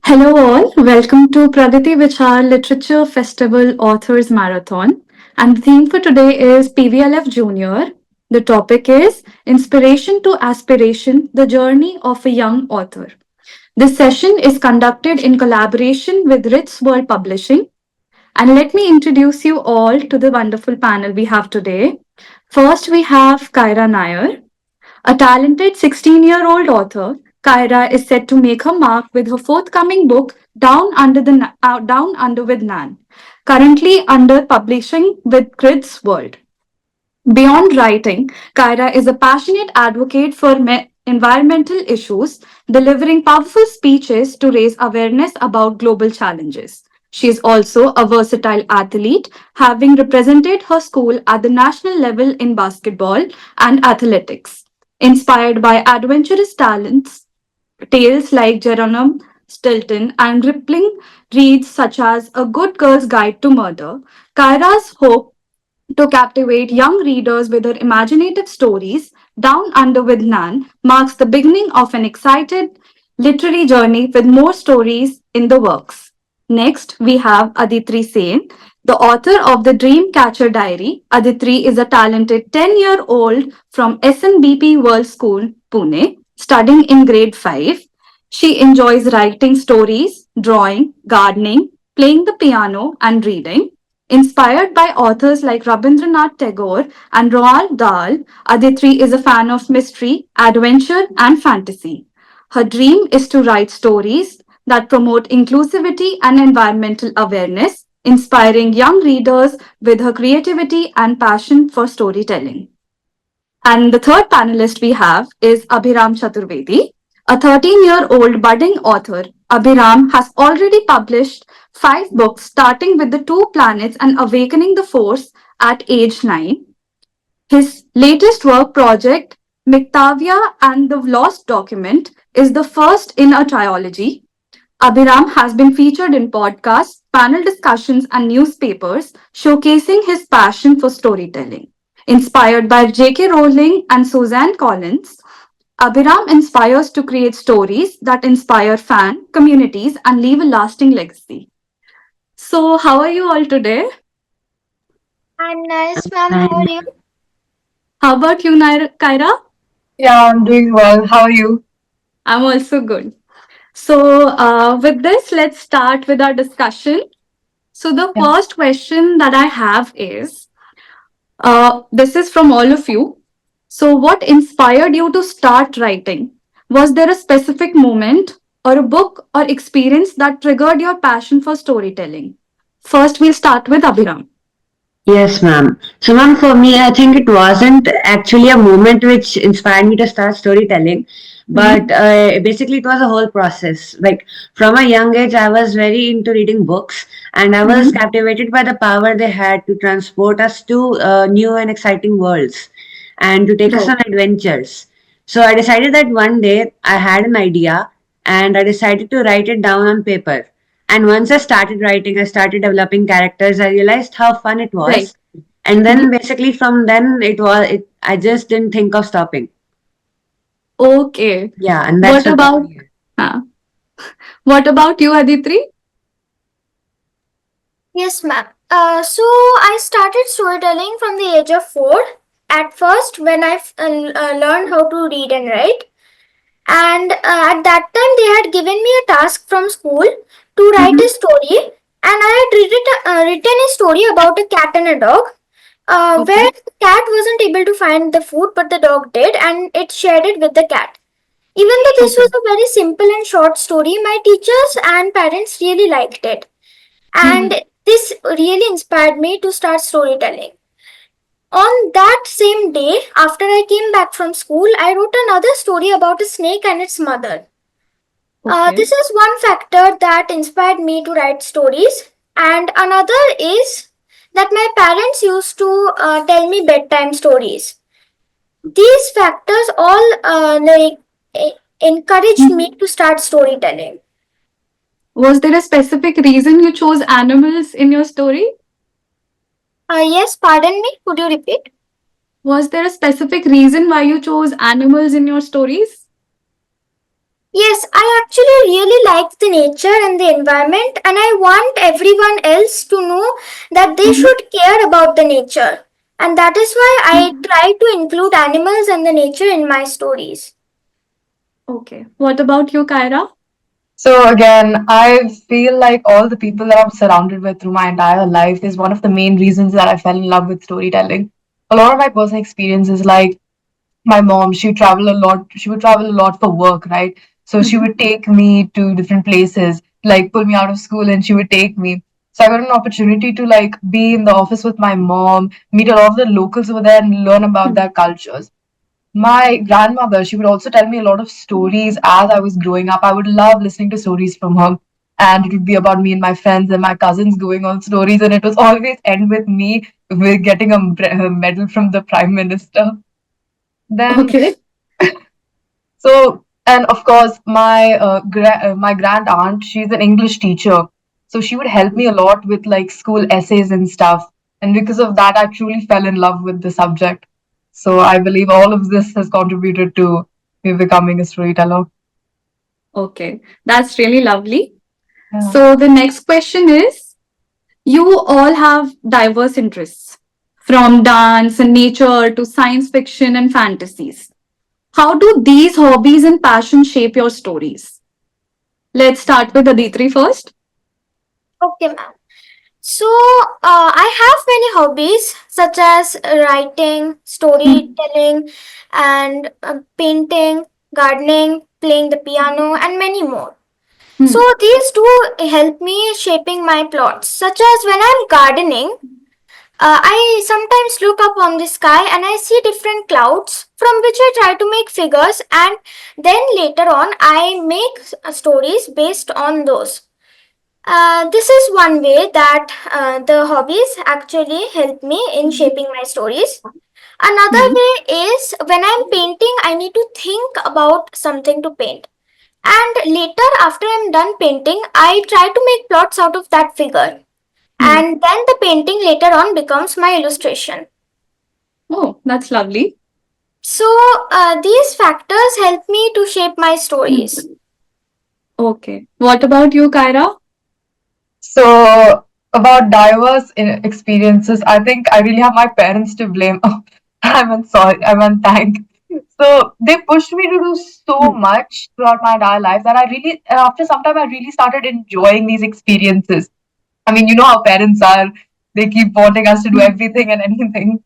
Hello, all. Welcome to Pragati Vichar Literature Festival Authors Marathon. And the theme for today is PVLF Junior. The topic is Inspiration to Aspiration The Journey of a Young Author. This session is conducted in collaboration with Ritz World Publishing. And let me introduce you all to the wonderful panel we have today. First, we have Kyra Nair. A talented 16-year-old author, Kyra is set to make her mark with her forthcoming book, Down Under with Nan, currently under publishing with Grids World. Beyond writing, Kyra is a passionate advocate for environmental issues, delivering powerful speeches to raise awareness about global challenges. She is also a versatile athlete, having represented her school at the national level in basketball and athletics. Inspired by adventurous talents, tales like Geronimo Stilton and rippling reads such as A Good Girl's Guide to Murder, Kyra's hope to captivate young readers with her imaginative stories, Down Under with Nan marks the beginning of an excited literary journey with more stories in the works. Next, we have Aditri Sen, the author of The Dreamcatcher Diary. Aditri is a talented 10-year-old from SNBP World School, Pune, studying in grade 5. She enjoys writing stories, drawing, gardening, playing the piano, and reading. Inspired by authors like Rabindranath Tagore and Roald Dahl, Aditri is a fan of mystery, adventure, and fantasy. Her dream is to write stories that promote inclusivity and environmental awareness, inspiring young readers with her creativity and passion for storytelling. And the third panelist we have is Abhiram Chaturvedi, a 13-year-old budding author. Abhiram has already published 5 books, starting with The Two Planets and Awakening the Force at age 9. His latest work project, Mictavia and the Lost Document, is the first in a trilogy. Abhiram has been featured in podcasts, panel discussions, and newspapers, showcasing his passion for storytelling. Inspired by J.K. Rowling and Suzanne Collins, Abhiram inspires to create stories that inspire fan communities and leave a lasting legacy. So, how are you all today? I'm nice, ma'am. How are And you? How about you, Kyra? yeah, I'm doing well. How are you? I'm also good. So, with this, let's start with our discussion. So, the Yeah. first question that I have is this is from all of you. So, what inspired you to start writing? Was there a specific moment or a book or experience that triggered your passion for storytelling? First, we'll start with Abhiram. Yes, ma'am. So, ma'am, for me, I think it wasn't actually a moment which inspired me to start storytelling, but Mhm. basically, it was a whole process. Like, from a young age, I was very into reading books, and I was Mhm. captivated by the power they had to transport us to new and exciting worlds and to take us Right. on adventures. So, I decided that one day I had an idea and I decided to write it down on paper. And once I started writing, I started developing characters. I realized how fun it Right. was. And Mhm. then basically from then I just didn't think of stopping. Okay. Yeah, and that's What what got about me here. uh, what about you, Aditri? Yes, ma'am. So I started storytelling from the age of 4. At first, when I learned how to read and write, and at that time they had given me a task from school to write a Mhm. story, and I had written a story about a cat and a dog, Okay. where the cat wasn't able to find the food, but the dog did, and it shared it with the cat. Even though this was Okay. a very simple and short story, my teachers and parents really liked it. And Mhm. this really inspired me to start storytelling. On that same day, after I came back from school, I wrote another story about a snake and its mother. Okay. This is one factor that inspired me to write stories, and another is that my parents used to tell me bedtime stories. These factors all encouraged me Mhm. to start storytelling. Was there a specific reason you chose animals in your story? Yes, pardon me, could you repeat? Was there a specific reason why you chose animals in your stories? Yes, I actually really like the nature and the environment, and I want everyone else to know that they Mhm. should care about the nature. And that is why I Mhm. try to include animals and the nature in my stories. Okay. What about you, Kyra? So again, I feel like all the people that I'm surrounded with through my entire life is one of the main reasons that I fell in love with storytelling. A lot of my personal experiences, like my mom, she would travel a lot. She would travel a lot for work, right? So she Mhm. would take me to different places, like pull me out of school, and she would take me. So I got an opportunity to like be in the office with my mom, meet a lot of the locals over there, and learn about their cultures. My grandmother, she would also tell me a lot of stories as I was growing up. I would love listening to stories from her. And it would be about me and my friends and my cousins going on stories. And it was always end with me with getting a medal from the prime minister. Then, Okay. so, and of course, my grand aunt, she's an English teacher. So she would help me a lot with like school essays and stuff. And because of that, I truly fell in love with the subject. So I believe all of this has contributed to me becoming a storyteller. Okay. That's really lovely. Yeah. So the next question is, you all have diverse interests, from dance and nature to science fiction and fantasies. How do these hobbies and passions shape your stories? Let's start with Aditri first. Okay, ma'am. So, I have many hobbies such as writing, Hmm. storytelling, and painting, gardening, playing the piano, and many more. So, Hmm. these do help me shaping my plots, such as when I'm gardening. I sometimes look up on the sky and I see different clouds from which I try to make figures, and then later on I make stories based on those. This is one way that the hobbies actually help me in shaping my stories. Another Hmm. way is when I'm painting, I need to think about something to paint. And later, after I'm done painting, I try to make plots out of that figure. Hmm. And then the painting later on becomes my illustration. Oh, that's lovely. So, these factors help me to shape my stories. Hmm. Okay. What about you, Kyra? So about diverse experiences, I think I really have my parents to blame. I'm on thank. So they pushed me to do so Hmm. much throughout my entire life that after some time, I really started enjoying these experiences. I mean, you know how parents are. They keep wanting us to do Hmm. everything and anything.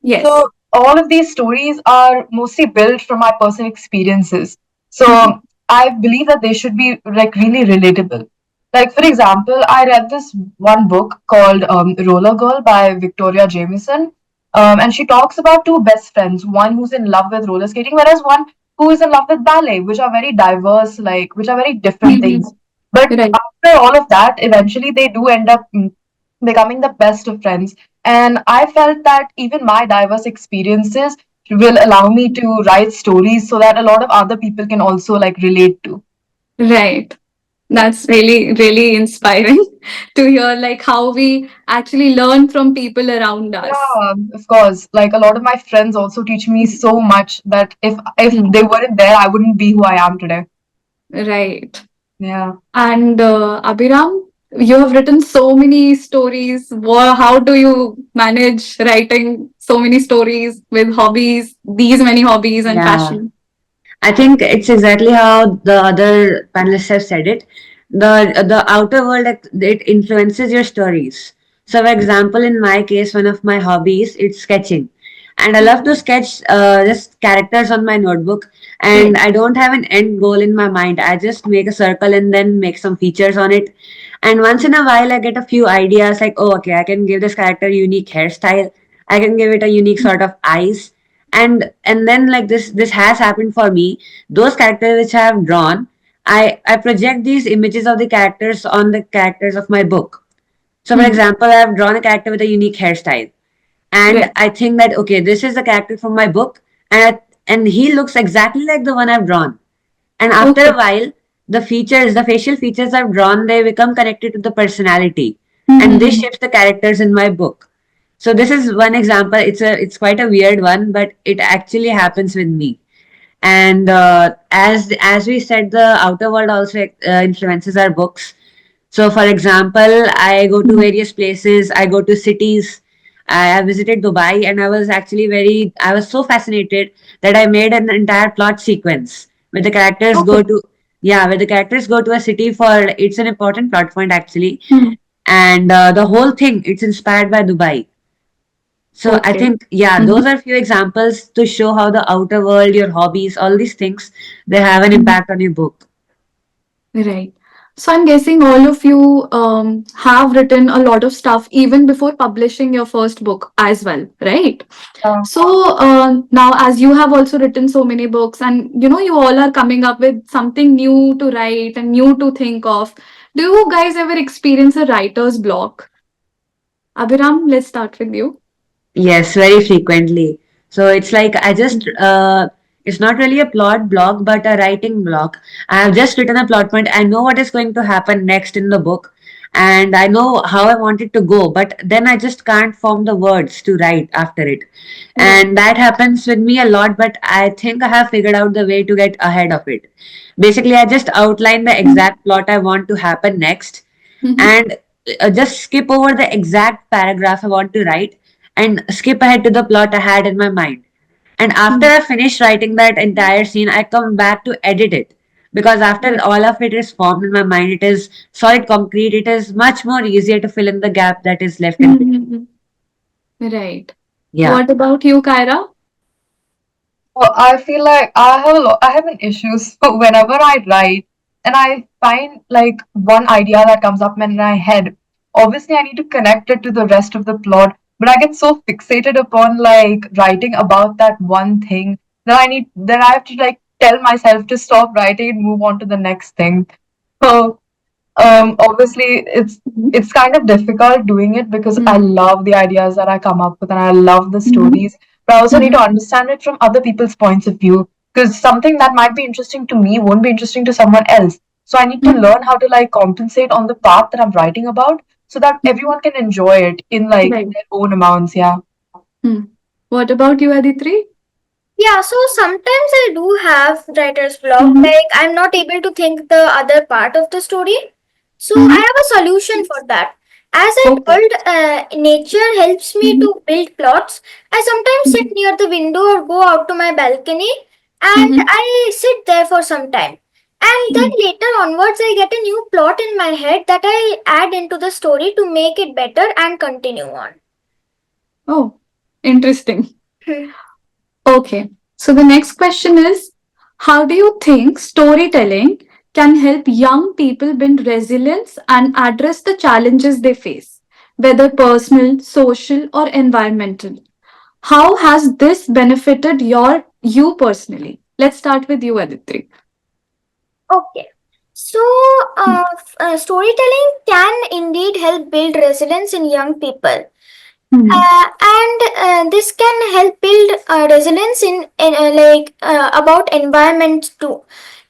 Yes. So all of these stories are mostly built from my personal experiences. Hmm. So I believe that they should be like really relatable. Like for example, I read this one book called Roller Girl by Victoria Jameson, and she talks about two best friends, one who's in love with roller skating, whereas one who is in love with ballet, which are very diverse, like which are very different Hmm. things. But Right. after all of that, eventually they do end up becoming the best of friends. And I felt that even my diverse experiences will allow me to write stories so that a lot of other people can also like relate to. Right. That's really, really inspiring to hear like how we actually learn from people around us. Yeah, of course. Like a lot of my friends also teach me so much that if Hmm. they weren't there, I wouldn't be who I am today. Right. Yeah. And Abhiram, you have written so many stories. How do you manage writing so many stories with hobbies, these many hobbies and Yeah. passion? I think it's exactly how the other panelists have said it. The outer world, it influences your stories. So, for example, in my case, one of my hobbies it's sketching, and I love to sketch just characters on my notebook. And Right. I don't have an end goal in my mind. I just make a circle and then make some features on it. And once in a while, I get a few ideas like, oh, okay, I can give this character a unique hairstyle. I can give it a unique sort of eyes and then like this has happened for me. Those characters which I have drawn, I project these images of the characters on the characters of my book. So for Hmm. example, I have drawn a character with a unique hairstyle, and Right. I think that okay, this is the character from my book, and he looks exactly like the one I've drawn. And after a Okay. while, the facial features I've drawn, they become connected to the personality, and this Hmm. shapes the characters in my book. So this is one example. It's quite a weird one, but it actually happens with me. And as we said, the outer world also influences our books. So, for example, I go to various places, I go to cities. I have visited Dubai, and I was so fascinated that I made an entire plot sequence where the characters Okay. go to, yeah, where the characters go to a city for, it's an important plot point actually. Hmm. And the whole thing, it's inspired by Dubai. So I Okay. think, yeah, those Mhm. are few examples to show how the outer world, your hobbies, all these things, they have an Mhm. impact on your book. Right. So I'm guessing all of you have written a lot of stuff even before publishing your first book as well, right? Yeah. So now, as you have also written so many books, and you all are coming up with something new to write and new to think of. Do you guys ever experience a writer's block? Abhiram, let's start with you. Yes, very frequently. So it's like it's not really a plot block, but a writing block. I have just written a plot point. I know what is going to happen next in the book, and I know how I want it to go, but then I just can't form the words to write after it. Right. And that happens with me a lot, but I think I have figured out the way to get ahead of it. Basically, I just outline the exact plot I want to happen next, Mm-hmm. and just skip over the exact paragraph I want to write and skip ahead to the plot I had in my mind. And after I finish writing that entire scene, I come back to edit it. Because after Right. all of it is formed in my mind, it is solid concrete, it is much more easier to fill in the gap that is left in between. Mhm. Right. Yeah. What about you, Kyra? So I feel like I have an issue. So whenever I write and I find like one idea that comes up in my head, obviously I need to connect it to the rest of the plot. But I get so fixated upon like writing about that one thing that I have to like tell myself to stop writing and move on to the next thing. So obviously Mhm. it's kind of difficult doing it because I Mhm. love the ideas that I come up with and I love the Mhm. stories, but I also need to Mhm. understand it from other people's points of view because something that might be interesting to me won't be interesting to someone else. So I need to Mhm. learn how to like compensate on the part that I'm writing about so that everyone can enjoy it in like Right. their own amounts. Yeah. Hmm. What about you, Aditri? Yeah, so sometimes I do have writer's block. Mm-hmm. Like I'm not able to think the other part of the story. So I Mm-hmm. have a solution for that. As I Okay. told, nature helps me Mm-hmm. to build plots. I sometimes sit near the window or go out to my balcony and Mm-hmm. I sit there for some time. And then later onwards, I get a new plot in my head that I add into the story to make it better and continue on. Oh, interesting. Hmm. Okay. So the next question is, how do you think storytelling can help young people build resilience and address the challenges they face, whether personal, social, or environmental? How has this benefited you personally? Let's start with you, Aditri. Okay. So, storytelling can indeed help build resilience in young people. Hmm. And this can help build resilience in about environment too.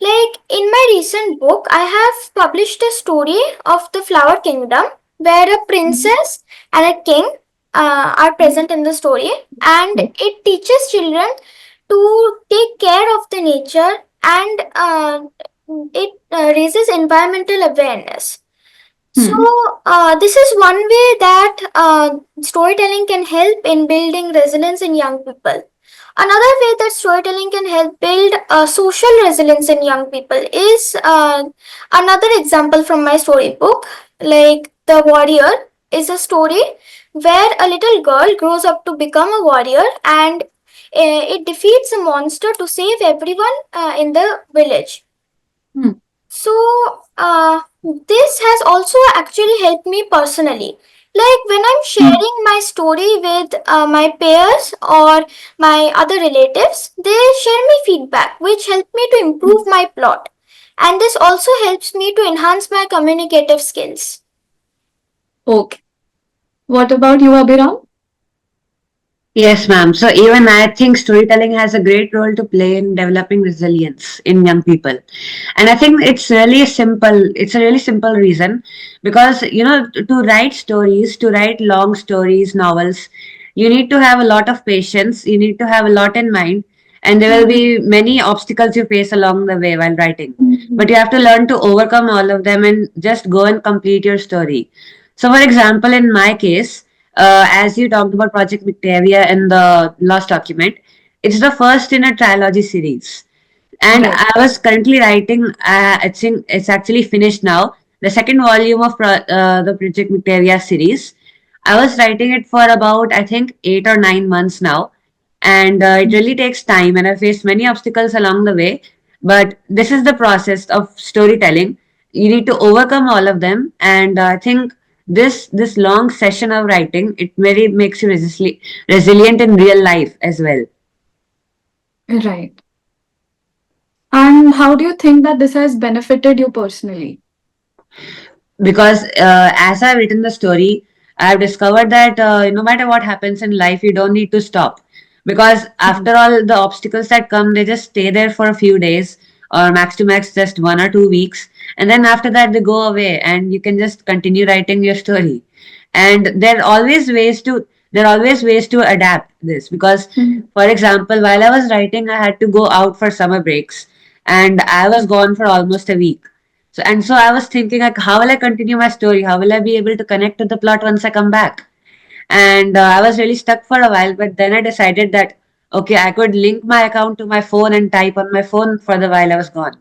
Like in my recent book, I have published a story of the Flower Kingdom where a princess and a king are present in the story, and it teaches children to take care of the nature and it raises environmental awareness. So, Hmm. this is one way that storytelling can help in building resilience in young people. Another way that storytelling can help build social resilience in young people is another example from my storybook. Like, The Warrior is a story where a little girl grows up to become a warrior and it defeats a monster to save everyone in the village. Hmm. So, this has also actually helped me personally. Like when I'm sharing my story with my peers or my other relatives, they share me feedback, which help me to improve my plot. And this also helps me to enhance my communicative skills. Okay. What about you, Abhiram? Yes, ma'am. So even I think storytelling has a great role to play in developing resilience in young people. And I think it's a really simple reason because, to write stories, to write long stories, novels, you need to have a lot of patience, you need to have a lot in mind, and there will be many obstacles you face along the way while writing. But you have to learn to overcome all of them and just go and complete your story. So, for example, in my case, as you talked about Project Victoria in the last document, it's the first in a trilogy series. And Right. I was currently writing, I think it's actually finished now, the second volume of the Project Victoria series. I was writing it for about, I think, 8 or 9 months now. And it really takes time, and I faced many obstacles along the way. But this is the process of storytelling. You need to overcome all of them. And I think this long session of writing, it very makes you resilient in real life as well. Right. And how do you think that this has benefited you personally? Because as I've written the story, I've discovered that no matter what happens in life, you don't need to stop. Because after all, the obstacles that come, they just stay there for a few days or max to max just 1 or 2 weeks. And then after that, they go away and you can just continue writing your story. And there are always ways to adapt this. Because, for example, while I was writing, I had to go out for summer breaks and I was gone for almost a week. So I was thinking like, how will I continue my story? How will I be able to connect to the plot once I come back? And I was really stuck for a while, but then I decided that okay, I could link my account to my phone and type on my phone for the while I was gone.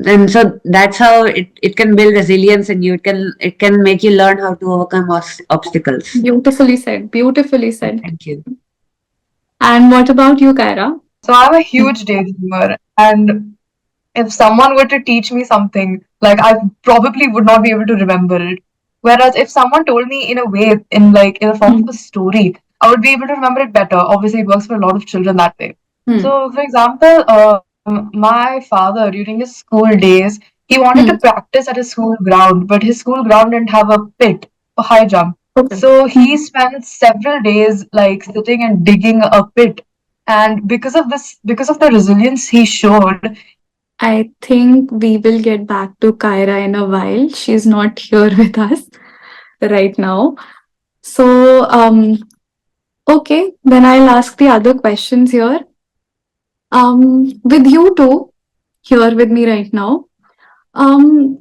And so that's how it can build resilience in you. It can make you learn how to overcome obstacles. Beautifully said. Beautifully said. Thank you. And what about you, Kaira? So I'm a huge daydreamer, and if someone were to teach me something, like I probably would not be able to remember it. Whereas if someone told me in a way, in the form of a story, I would be able to remember it better. Obviously, it works for a lot of children that way. So, for example, my father during his school days, he wanted to practice at his school ground, but his school ground didn't have a pit for high jump. Okay. So he spent several days like sitting and digging a pit. And because of the resilience he showed, I think we will get back to Kyra in a while. She's not here with us right now. So, okay, then I'll ask the other questions here. With you two here with me right now, um,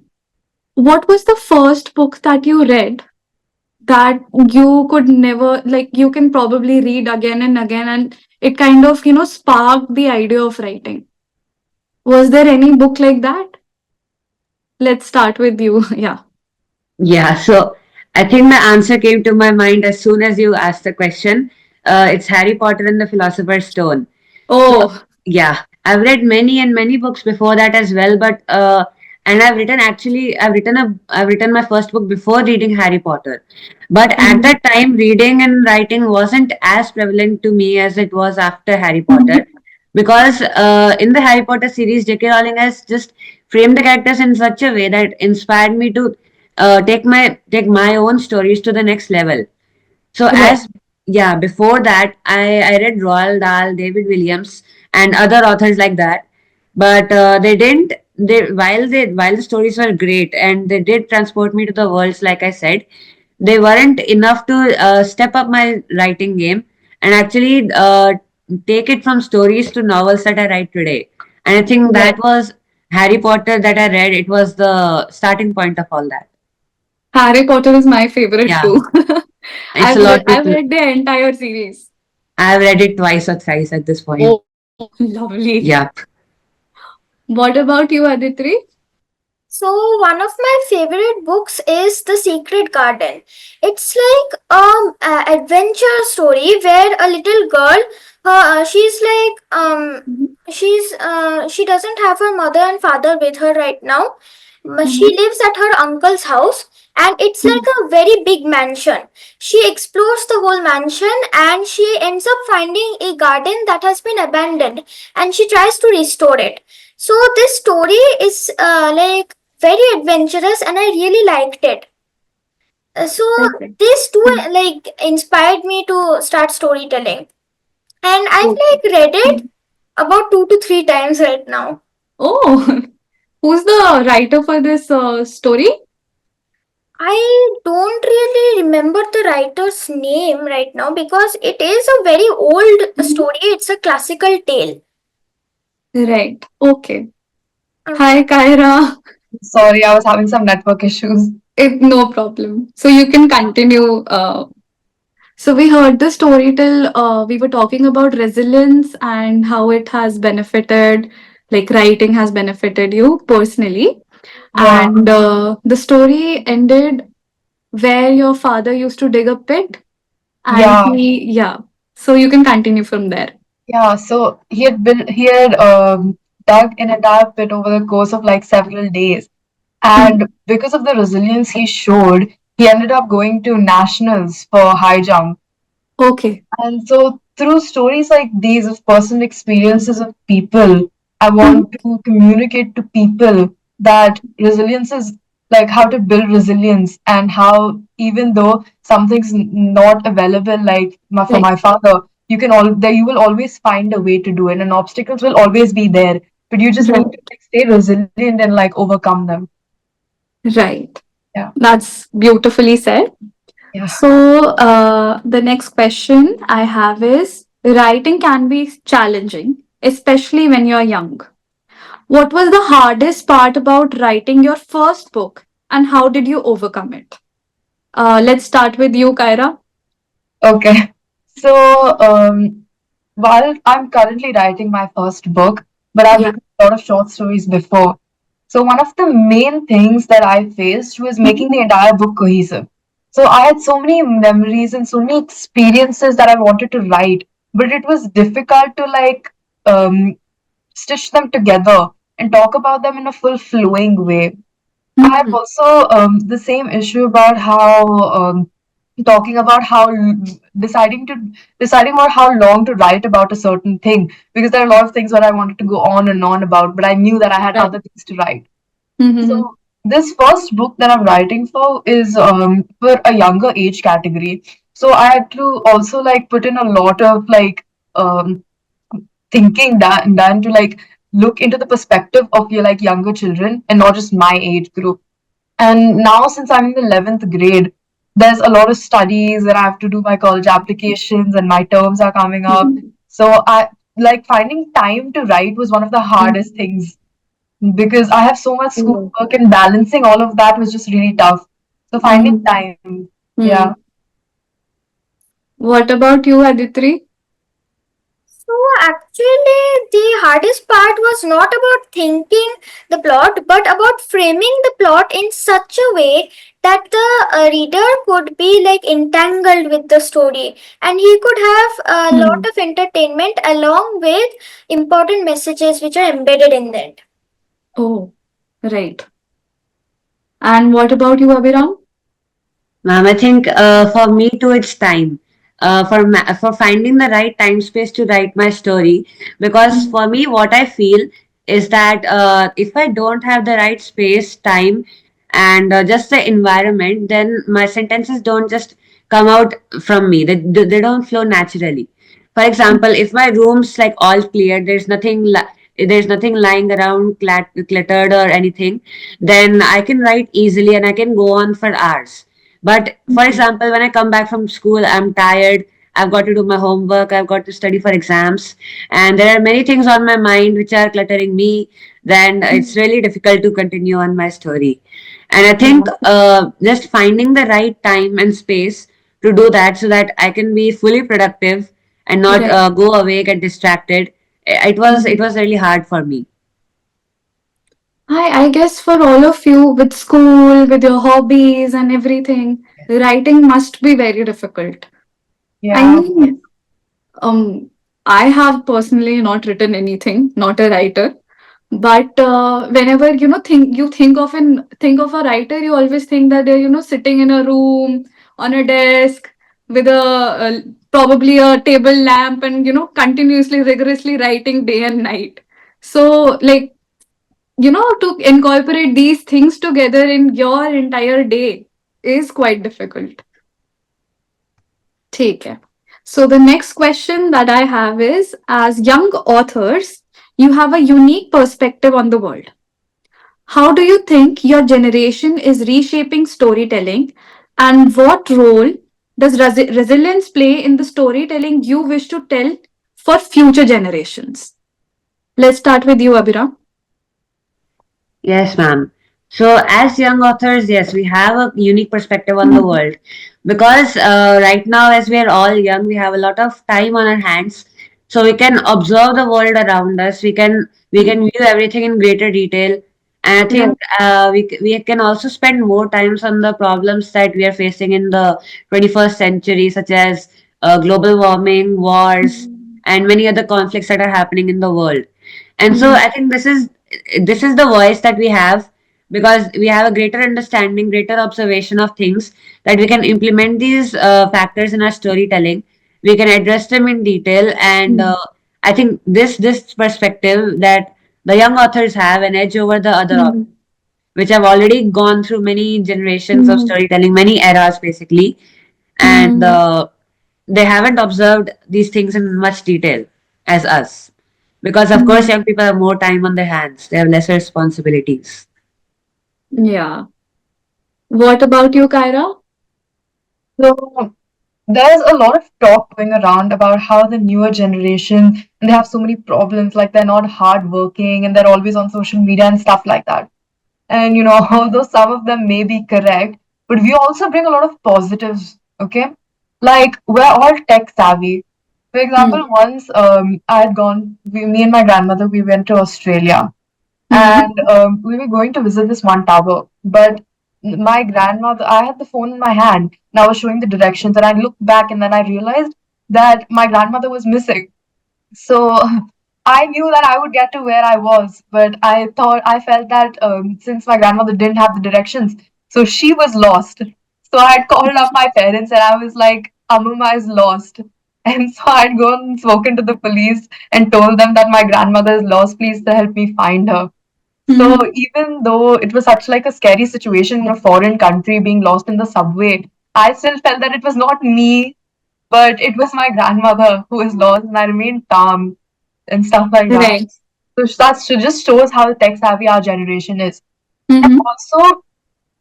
what was the first book that you read that you could never, like, you can probably read again and again, and it kind of, sparked the idea of writing? Was there any book like that? Let's start with you. Yeah. Yeah, so I think my answer came to my mind as soon as you asked the question. It's Harry Potter and the Philosopher's Stone. So Oh. yeah, I've read many and many books before that as well, but and I've written my first book before reading Harry Potter. But at that time, reading and writing wasn't as prevalent to me as it was after Harry Potter, because in the Harry Potter series, J.K. Rowling has just framed the characters in such a way that inspired me to take my own stories to the next level. So Right. as yeah, before that, I read Roald Dahl, David Williams, and other authors like that. But they didn't. While the stories were great and they did transport me to the worlds, like I said, they weren't enough to step up my writing game and actually take it from stories to novels that I write today. And I think that Right. was Harry Potter that I read. It was the starting point of all that. Harry Potter is my favorite Yeah, too. it's a lot I've to. read the entire series. I've read it twice or thrice at this point. Oh, lovely. Yeah. What about you, Aditri? So one of my favorite books is The Secret Garden. It's like adventure story where a little girl, she's like she doesn't have her mother and father with her right now. She lives at her uncle's house, and it's like a very big mansion. She explores the whole mansion and she ends up finding a garden that has been abandoned, and she tries to restore it. So this story is like very adventurous and I really liked it. So Okay. these two like inspired me to start storytelling, and I've Okay. like read it about 2 to 3 times right now. Oh, who's the writer for this story? I don't really remember the writer's name right now because it is a very old story. It's a classical tale. Right. Okay. Uh, Hi, Kaira. Sorry, I was having some network issues. No problem. So you can continue. So we heard the story till we were talking about resilience and how it has benefited, like writing has benefited you personally. Yeah, And the story ended where your father used to dig a pit and yeah, yeah. So you can continue from there. yeah. So he had dug an entire pit over the course of like several days. And because of the resilience he showed, he ended up going to nationals for high jump. Okay. And so, through stories like these of personal experiences of people, I want to communicate to people that resilience is like how to build resilience, and how even though something's not available, like for Right. my father, you can all there you will always find a way to do it, and obstacles will always be there, but you just need Right. to like stay resilient and like overcome them. Right. Yeah, That's beautifully said. yeah. So, the next question I have is writing can be challenging, especially when you're young. What was the hardest part about writing your first book and how did you overcome it? Let's start with you, Kyra. Okay. So, while I'm currently writing my first book, but I've Yeah. written a lot of short stories before. So, one of the main things that I faced was making the entire book cohesive. So, I had so many memories and so many experiences that I wanted to write, but it was difficult to like um, stitch them together and talk about them in a full flowing way. I have Mhm. also the same issue about how talking about how deciding about how long to write about a certain thing, because there are a lot of things that I wanted to go on and on about, but I knew that I had Right. other things to write. Mhm. So this first book that I'm writing for is for a younger age category. So I had to also like put in a lot of like um, thinking done to like look into the perspective of your like younger children and not just my age group. And now, since I'm in the 11th grade, there's a lot of studies that I have to do my college applications, and my terms are coming up. Mhm. So, I like finding time to write was one of the hardest things because I have so much Mhm. schoolwork, and balancing all of that was just really tough. So, finding Mhm. time, yeah. Mhm. What about you, Aditri? So actually, the hardest part was not about thinking the plot, but about framing the plot in such a way that the reader could be like entangled with the story, and he could have a lot Hmm. of entertainment along with important messages which are embedded in that. Oh, right. And what about you, Abhiram? I think for me too, it's time. For finding the right time space to write my story, because Mhm. for me, what I feel is that if I don't have the right space, time, and just the environment, then my sentences don't just come out from me. They don't flow naturally. For example, if my room's like all clear, there's nothing lying around cluttered or anything, then I can write easily and I can go on for hours. But for example, when I come back from school, I'm tired. I've got to do my homework. I've got to study for exams. And there are many things on my mind which are cluttering me. Then it's really difficult to continue on my story. And I think Yeah. just finding the right time and space to do that so that I can be fully productive and not Right. go away, get distracted. It was really hard for me. I guess for all of you with school, with your hobbies and everything, writing must be very difficult. I Yeah. mean, um, I have personally not written anything, not a writer. But whenever think of a writer, you always think that they're sitting in a room on a desk with a probably a table lamp and continuously rigorously writing day and night. So like to incorporate these things together in your entire day is quite difficult. ठीक है. So the next question that I have is, as young authors, you have a unique perspective on the world. How do you think your generation is reshaping storytelling And what role does resilience play in the storytelling you wish to tell for future generations? Let's start with you, Abhiram. Yes, ma'am. So, as young authors, yes, we have a unique perspective on the world because right now, as we are all young, we have a lot of time on our hands, so we can observe the world around us. We can view everything in greater detail, and I Right. think we can also spend more times on the problems that we are facing in the 21st century, such as global warming, wars, and many other conflicts that are happening in the world. And so I think this is the voice that we have because we have a greater understanding, greater observation of things that we can implement these factors in our storytelling. We can address them in detail, and I think this perspective that the young authors have an edge over the other authors, which have already gone through many generations of storytelling, many eras basically, and they haven't observed these things in much detail as us. Because, of course, young people have more time on their hands, they have lesser responsibilities. Yeah. What about you, Kyra? So there's a lot of talk going around about how the newer generation and they have so many problems, like they're not hardworking and they're always on social media and stuff like that. And although some of them may be correct, but we also bring a lot of positives. Okay, like we're all tech savvy. For Hmm. example, once I had gone, me and my grandmother, we went to Australia, Hmm. and we were going to visit this one tower. But my grandmother, I had the phone in my hand, and I was showing the directions, and I looked back, and then I realized that my grandmother was missing. So I knew that I would get to where I was, but I felt that since my grandmother didn't have the directions, so she was lost. So I had called up my parents and I was like, Amuma is lost. And so I'd gone and spoken to the police and told them that my grandmother is lost. Please help me find her. So Hmm. even though it was such like a scary situation in a foreign country being lost in the subway, I still felt that it was not me, but it was my grandmother who was lost, and I remained calm and stuff like that. Right. So that just shows how tech savvy our generation is. And Hmm. also,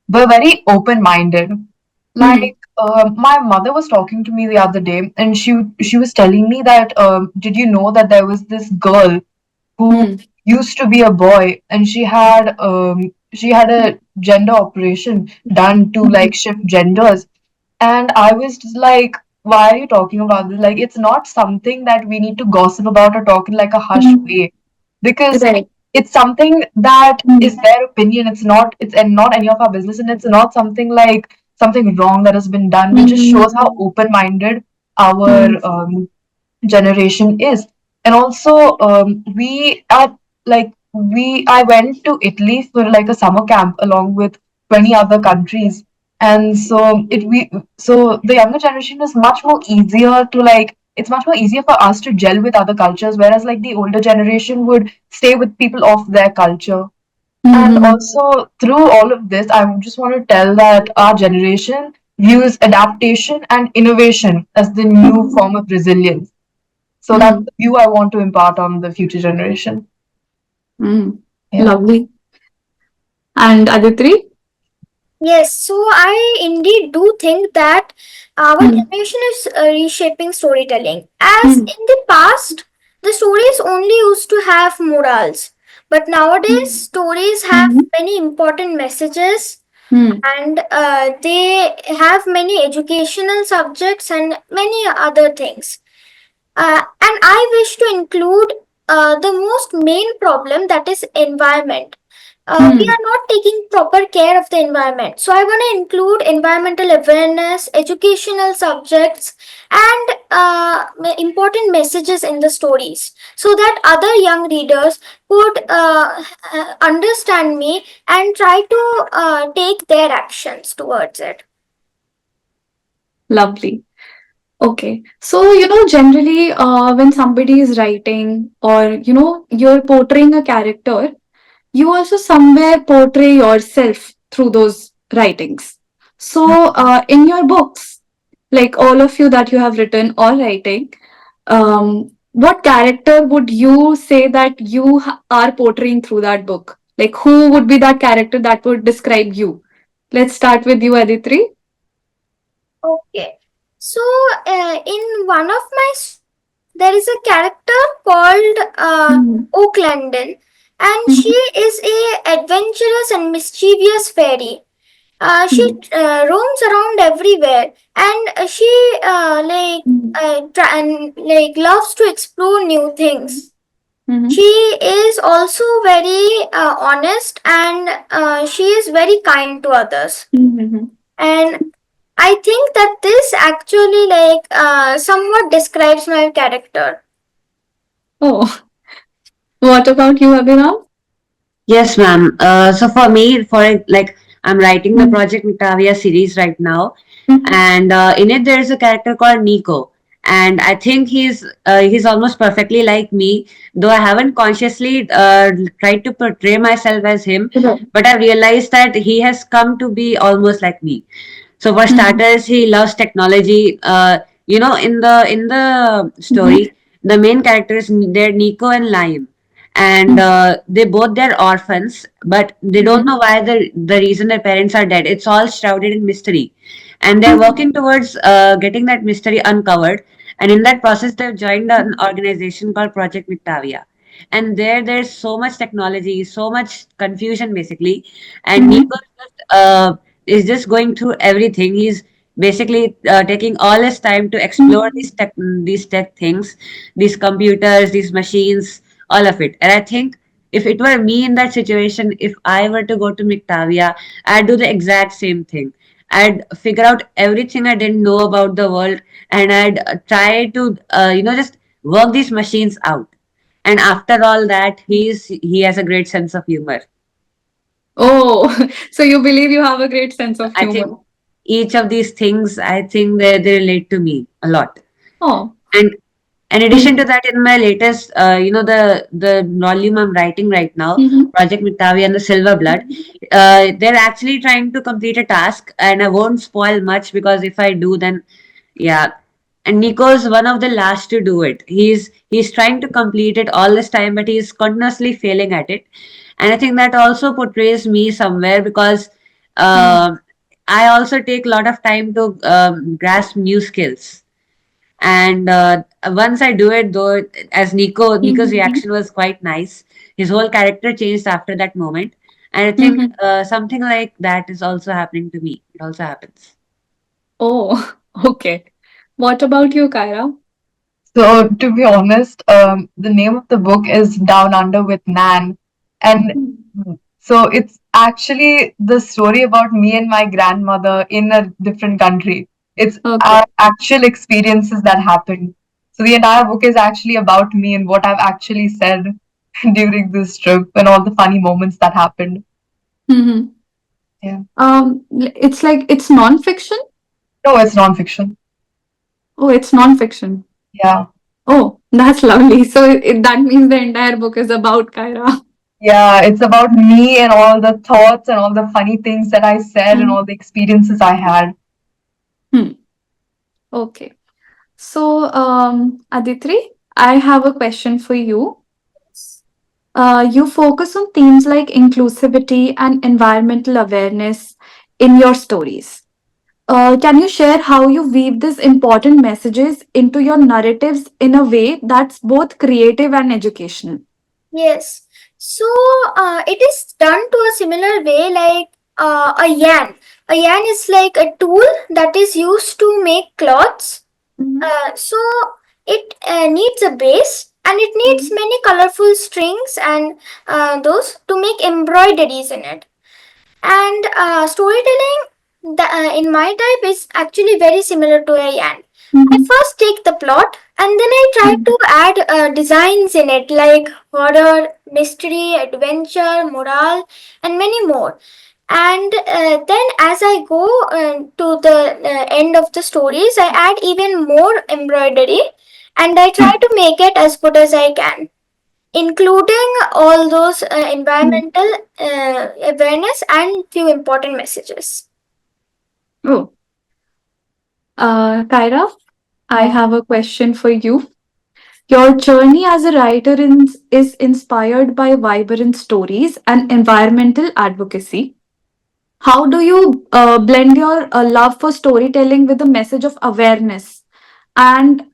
we're very open minded. Hmm. Like, my mother was talking to me the other day, and she was telling me that did you know that there was this girl who Hmm. used to be a boy, and she had a gender operation done to like shift genders. And I was just like, why are you talking about this? Like, it's not something that we need to gossip about or talk in like a hushed Hmm. way, because Right. it's something that Hmm. is their opinion. It's and not any of our business, and it's not something like something wrong that has been done, which just shows how open-minded our Hmm. generation is. And also, we are like we I went to Italy for like a summer camp along with 20 other countries. And so the younger generation is much more easier to like it's much more easier for us to gel with other cultures, whereas like the older generation would stay with people of their culture. And Hmm. also, through all of this, I just want to tell that our generation views adaptation and innovation as the new form of resilience. So that's Hmm. the view I want to impart on the future generation. Hmm. Yeah. Lovely. And Aditri? Yes, so I indeed do think that our Hmm. generation is reshaping storytelling. As Hmm. in the past, the stories only used to have morals, but nowadays stories have Hmm. many important messages, Hmm. and they have many educational subjects and many other things. And I wish to include the most main problem, that is environment. We Hmm. are not taking proper care of the environment. So I want to include environmental awareness, educational subjects, and important messages in the stories, so that other young readers could understand me and try to take their actions towards it. Lovely. Okay. So, generally, when somebody is writing or, you're portraying a character, you also somewhere portray yourself through those writings. So, in your books, like all of you that you have written or writing, what character would you say that you are portraying through that book? Like, who would be that character that would describe you? Let's start with you, Aditri. Okay. So, in one of my there is a character called Mhm. Oak London, and she Mhm. is a adventurous and mischievous fairy. She Mhm. roams around everywhere, and she Mhm. and like loves to explore new things. She Mhm. is also very honest, and she is very kind to others. Mhm. And I think that this actually somewhat describes my character. Oh, what about you, Abhinav? Yes, ma'am. So for me, like I'm writing the Mhm. Project Mitavia series right now, Mhm. and in it there's a character called Nico, and I think he's almost perfectly like me. Though I haven't consciously tried to portray myself as him, Right. but I realized that he has come to be almost like me. So for Mhm. starters, he loves technology. In the Mhm. story, the main characters they're Nico and Lime, and Mhm. they're orphans, but they don't know why the reason their parents are dead. It's all shrouded in mystery, and they're Mhm. working towards getting that mystery uncovered. And in that process, they've joined an organization called Project Victavia. And there's so much technology, so much confusion, basically. And Mhm. Nico is just going through everything. He's basically taking all his time to explore Mhm. these tech things, these computers, these machines, all of it. And I think if it were me in that situation, if I were to go to Mictavia, I'd do the exact same thing. I'd figure out everything I didn't know about the world, and I'd try to, just work these machines out. And after all that, he has a great sense of humor. Oh, so you believe you have a great sense of I think humor. each of these things, I think they relate to me a lot. Oh. And in addition Mhm. to that, in my latest, the volume I'm writing right now, Mhm. Project Mitavi and the Silver Blood, they're actually trying to complete a task, and I won't spoil much because if I do, then yeah. And Nico's one of the last to do it. He's trying to complete it all this time, but he's continuously failing at it. And I think that also portrays me somewhere because Mhm. um I also take a lot of time to grasp new skills. And once I do it, though, as Nico's Mhm. reaction was quite nice. His whole character changed after that moment. And I think Mhm. something like that is also happening to me. It also happens. Oh, okay. What about you, Kyra? So, to be honest, the name of the book is Down Under with Nan. And Mhm. so it's actually the story about me and my grandmother in a different country. It's Okay. our actual experiences that happened. So the entire book is actually about me and what I've actually said during this trip and all the funny moments that happened. Mhm. Yeah. It's like it's non-fiction. No, it's nonfiction. Oh, it's non-fiction. Yeah. Oh, that's lovely. So that means the entire book is about Kyra. Yeah, it's about me and all the thoughts and all the funny things that I said and Mhm. all the experiences I had. Hmm. Okay. So, Aditri, I have a question for you. You focus on themes like inclusivity and environmental awareness in your stories. Can you share how you weave these important messages into your narratives in a way that's both creative and educational? Yes. So it is done to a similar way like a yarn. A yarn is like a tool that is used to make cloths. Mhm. So it needs a base, and it needs Mhm. many colorful strings and those to make embroideries in it. And storytelling in my type is actually very similar to a yarn. I Mhm. first take the plot and then I try to add designs in it like horror, mystery, adventure, morale, and many more. And then as I go to the end of the stories, I add even more embroidery and I try to make it as good as I can, including all those Mhm. environmental awareness and few important messages. Oh, Kyra, I Yeah. have a question for you. Your journey as a writer is inspired by vibrant stories and environmental advocacy. How do you blend your love for storytelling with the message of awareness and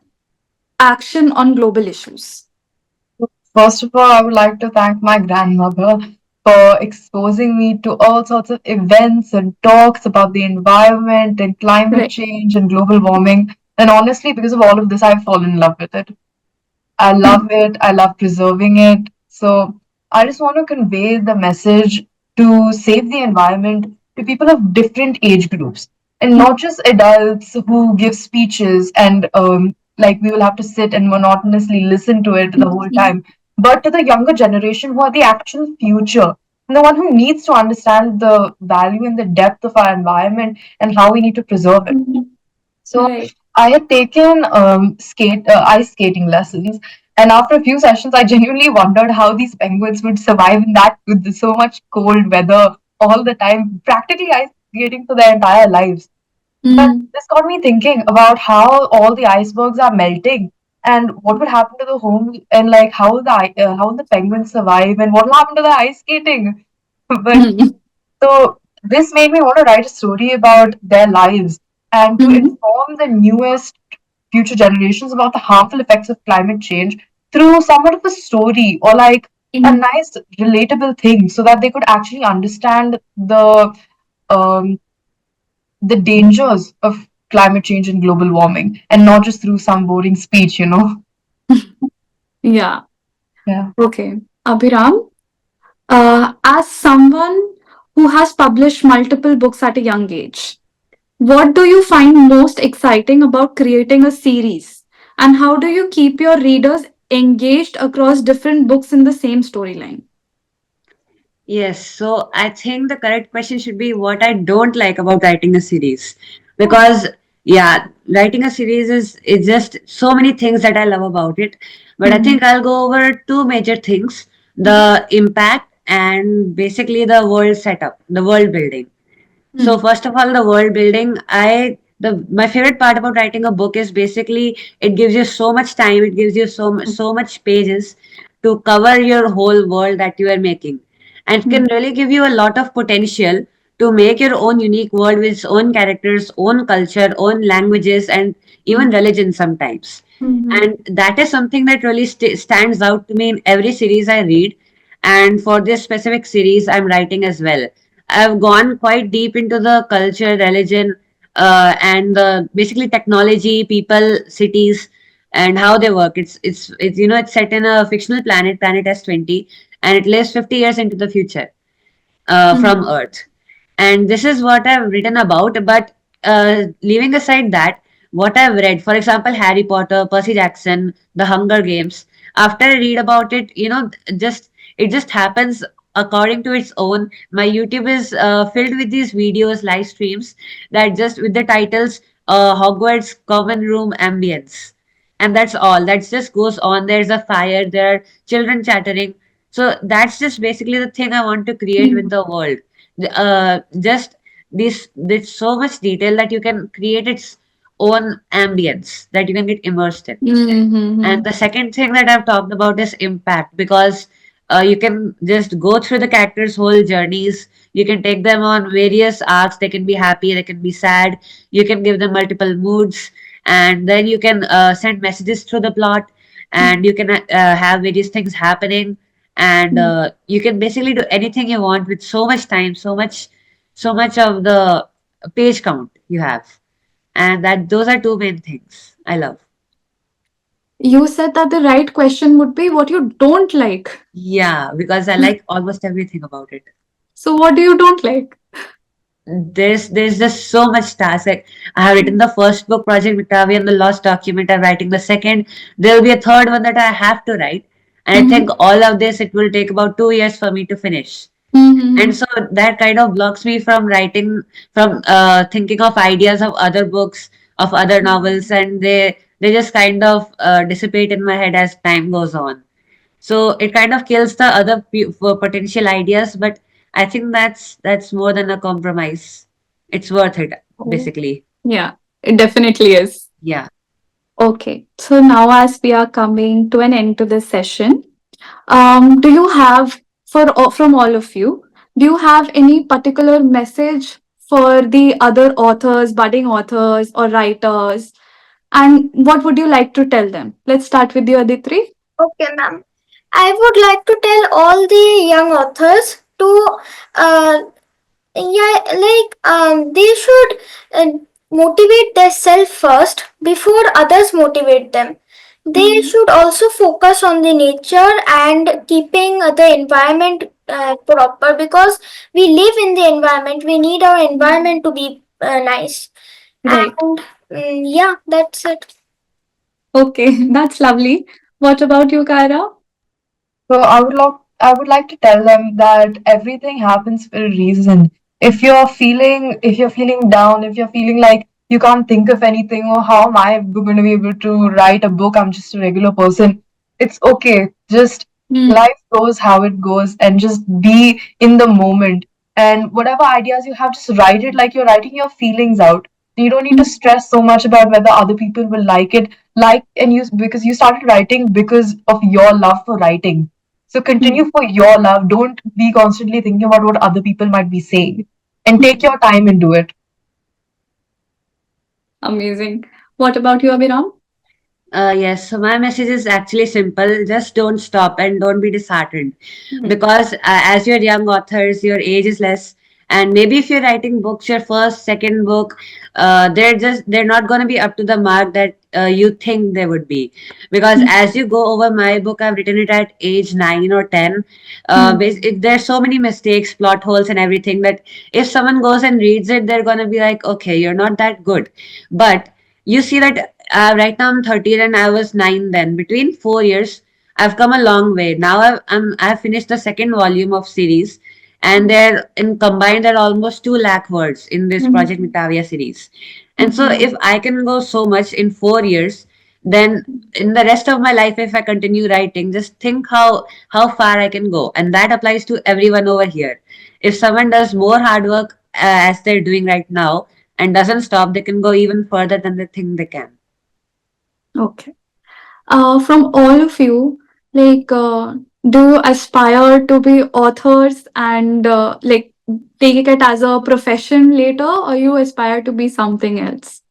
action on global issues? First of all, I would like to thank my grandmother for exposing me to all sorts of events and talks about the environment and climate Right. change and global warming. And honestly, because of all of this, I've fallen in love with it. I Hmm. love it. I love preserving it. So I just want to convey the message to save the environment to people of different age groups and not just adults who give speeches and like we will have to sit and monotonously listen to it the whole time, but to the younger generation who are the actual future and the one who needs to understand the value and the depth of our environment and how we need to preserve it. Mhm. So Right. I had taken ice skating lessons, and after a few sessions, I genuinely wondered how these penguins would survive in that with so much cold weather all the time, practically ice skating for their entire lives. But Mm. this got me thinking about how all the icebergs are melting and what would happen to the home and like how the penguins survive and what will happen to the ice skating. But Mhm. so this made me want to write a story about their lives and to Mhm. inform the newest future generations about the harmful effects of climate change through somewhat of a story or like a Mhm. nice relatable thing so that they could actually understand um, the dangers of climate change and global warming and not just through some boring speech, you know. Yeah. Yeah. Okay. Abhiram, as someone who has published multiple books at a young age, what do you find most exciting about creating a series? And how do you keep your readers engaged across different books in the same storyline? Yes, so I think the correct question should be what I don't like about writing a series. Because yeah, writing a series is just so many things that I love about it. But I Mhm. think I'll go over two major things: the impact and basically the world setup, the world building. So Mhm. first of all, the world building, the my favorite part about writing a book is basically it gives you so much time, it gives you so much pages to cover your whole world that you are making. And it can really give you a lot of potential to make your own unique world with its own characters, own culture, own languages, and even religion sometimes. Mhm. And that is something that really stands out to me in every series I read. And for this specific series, I'm writing as well. I've gone quite deep into the culture, religion, and basically technology, people, cities, and how they work. It's it's set in a fictional planet, Planet S20, and it lives 50 years into the future from Mhm. Earth. And this is what I've written about. But leaving aside that, what I've read, for example, Harry Potter, Percy Jackson, The Hunger Games, after I read about it, just it just happens according to its own. My YouTube is filled with these videos, live streams that just with the titles Hogwarts Common Room Ambience. And that's all. That just goes on. There's a fire, there are children chattering, so that's just basically the thing I want to create with Mhm. the world. Just this so much detail that you can create its own ambience that you can get immersed in. And Mhm. the second thing that I've talked about is impact because you can just go through the characters' whole journeys. You can take them on various arcs. They can be happy, they can be sad. You can give them multiple moods, and then you can send messages through the plot, and you can have various things happening, and Mhm. you can basically do anything you want with so much time, so much of the page count you have, and that those are two main things I love. You said that the right question would be what you don't like. Yeah, because I like almost everything about it. So, what do you don't like? There's just so much task. Like I have written the first book, Project Victoria, and the Lost Document. I'm writing the second. There'll be a third one that I have to write, and I think Mhm. all of this it will take about 2 years for me to finish. And Mhm. so that kind of blocks me from writing, from thinking of ideas of other books, of other novels, and they just kind of dissipate in my head as time goes on. So it kind of kills the other for potential ideas, but I think that's more than a compromise. It's worth it, Oh. basically. Yeah, it definitely is. Yeah. Okay, so now as we are coming to an end to this session, do you have from all of you? do you have any particular message for the other authors, budding authors, or writers? And what would you like to tell them? Let's start with you, Aditri. Okay, ma'am. I would like to tell all the young authors to uh, they should motivate themselves first before others motivate them. They should also focus on the nature and keeping the environment proper, because we live in the environment. We need our environment to be nice. Right. And yeah, that's it. Okay, that's lovely. What about you, Kyra? So I would like to tell them that everything happens for a reason. If you're feeling down, if you're feeling like you can't think of anything, or how am I going to be able to write a book? I'm just a regular person. It's okay. Just Hmm. life goes how it goes, and just be in the moment. And whatever ideas you have, just write it like you're writing your feelings out. You don't need to stress so much about whether other people will like it. Like, and you, because you started writing because of your love for writing, so continue for your love. Don't be constantly thinking about what other people might be saying. And take your time and do it. Amazing. What about you, Abhiram? Yes, so my message is actually simple. Just don't stop and don't be disheartened. Because as you're young authors, your age is less. And maybe if you're writing books, your first, second book, they're not going to be up to the mark that you think they would be. Because as you go over my book, I've written it at age 9 or 10. There's so many mistakes, plot holes, and everything that if someone goes and reads it, they're going to be like, okay, you're not that good. But you see that right now I'm 13 and I was 9 then. Between 4 years, I've come a long way. Now I've finished the second volume of series, and they're in combined there are almost 2 lakh words in this Project Mitavia series. And so if I can go so much in 4 years, then in the rest of my life, if I continue writing, just think how far I can go, and that applies to everyone over here. If someone does more hard work as they're doing right now and doesn't stop, they can go even further than they think they can. Okay. From all of you, do you aspire to be authors and take it as a profession later, or you aspire to be something else?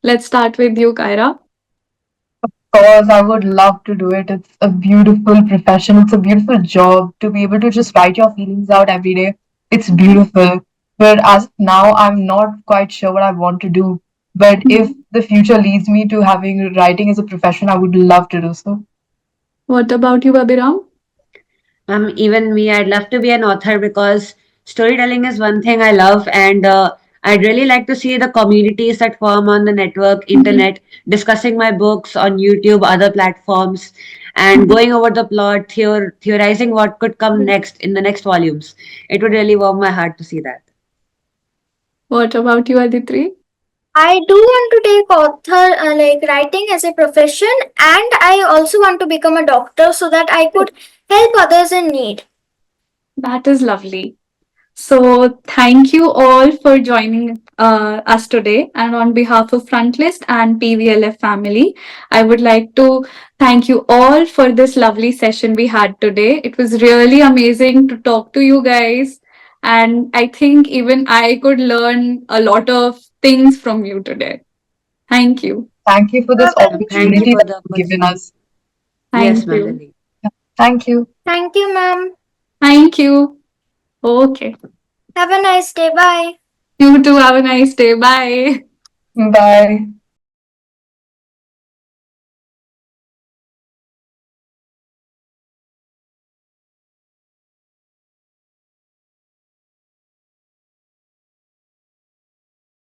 Let's start with you, Kyra. Course, I would love to do it. It's a beautiful profession. It's a beautiful job to be able to just write your feelings out every day. It's beautiful. But as of now, I'm not quite sure what I want to do. But if the future leads me to having writing as a profession, I would love to do so. What about you, Abhiram? Even me, I'd love to be an author because storytelling is one thing I love, and I'd really like to see the communities that form on the network, internet, discussing my books on YouTube, other platforms, and going over the plot, theorizing what could come next in the next volumes. It would really warm my heart to see that. What about you, Aditri? I do want to take author writing as a profession, and I also want to become a doctor so that I could help others in need. That is lovely. So, thank you all for joining us today. And on behalf of Frontlist and PVLF family, I would like to thank you all for this lovely session we had today. It was really amazing to talk to you guys. And I think even I could learn a lot of things from you today. Thank you. Thank you for this Thank you opportunity for that the you've given opportunity. us. Yes, Thank you. Manali. Thank you. Thank you, ma'am. Thank you. Okay. Have a nice day. Bye. You too. Have a nice day. Bye. Bye.